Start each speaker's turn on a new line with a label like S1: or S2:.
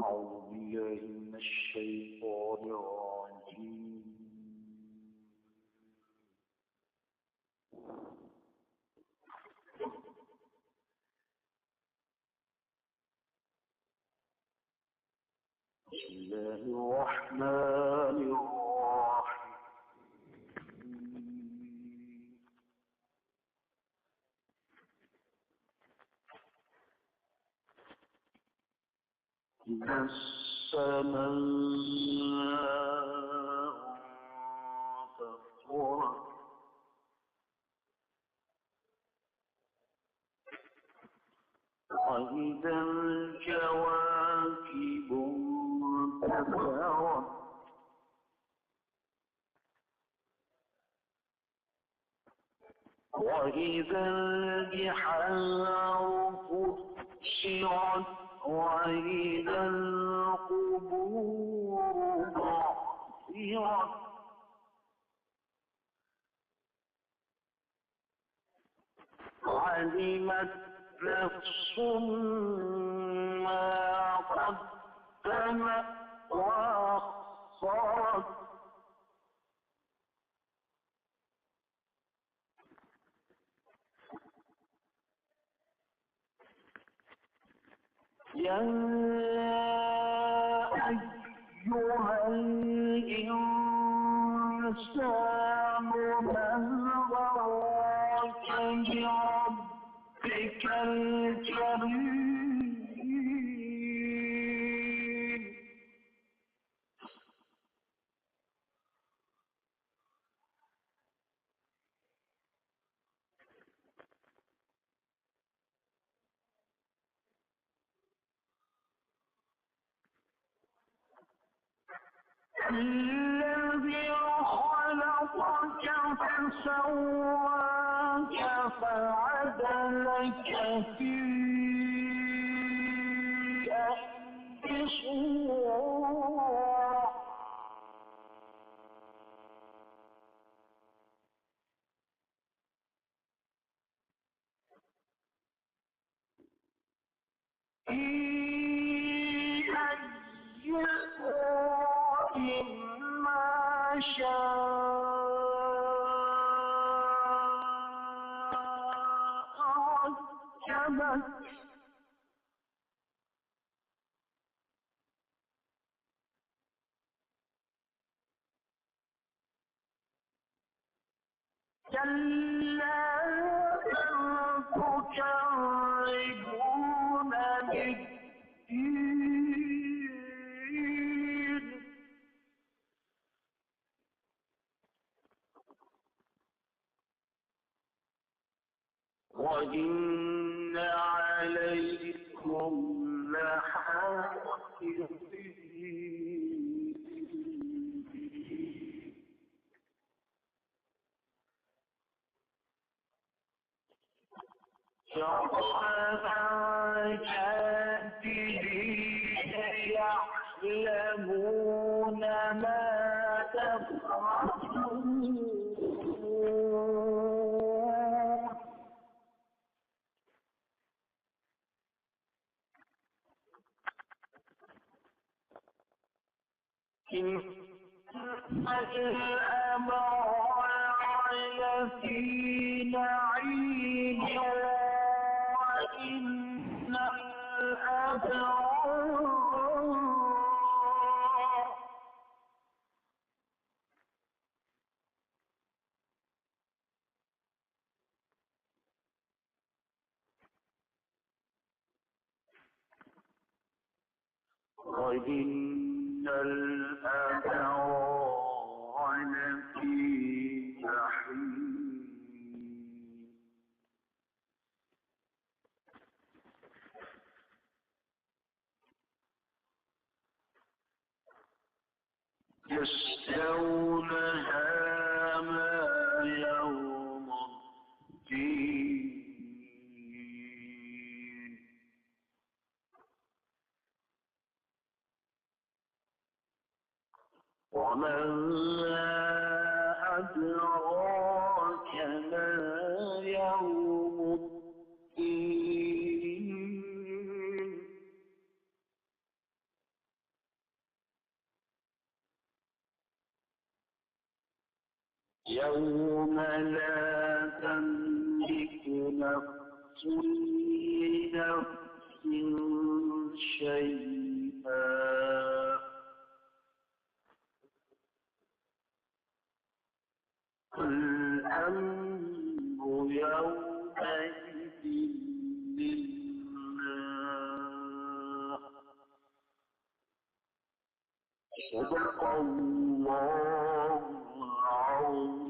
S1: أعوذ بالله من الشيطان الرجيم. بسم الله الرحمن الرحيم. إذا السماء انفطرت وإذا الكواكب انتثرت وإذا البحار فجرت وإذا القبور بعثرت علمت نفس ما قدمت وأخرت يا أيها الإنسان من غرك بربك الكريم الذي خلقك فسواك فعدلك في أي صورة في أي صورة ما شاء ركبك كلا بل تكذبون بالدين وإن عليكم لحافظين كراما كاتبين يعلمون ما تفعلون إن الأبرار لفي نعيم وإن الأبرار وإن الأبرار لفي جحيم يصلونها ما يوم الدين وما أدراك ما يوم الدين يوم لا تملك نفس لنفس شيئا الأمر يومئذ لله. صدق الله العظيم.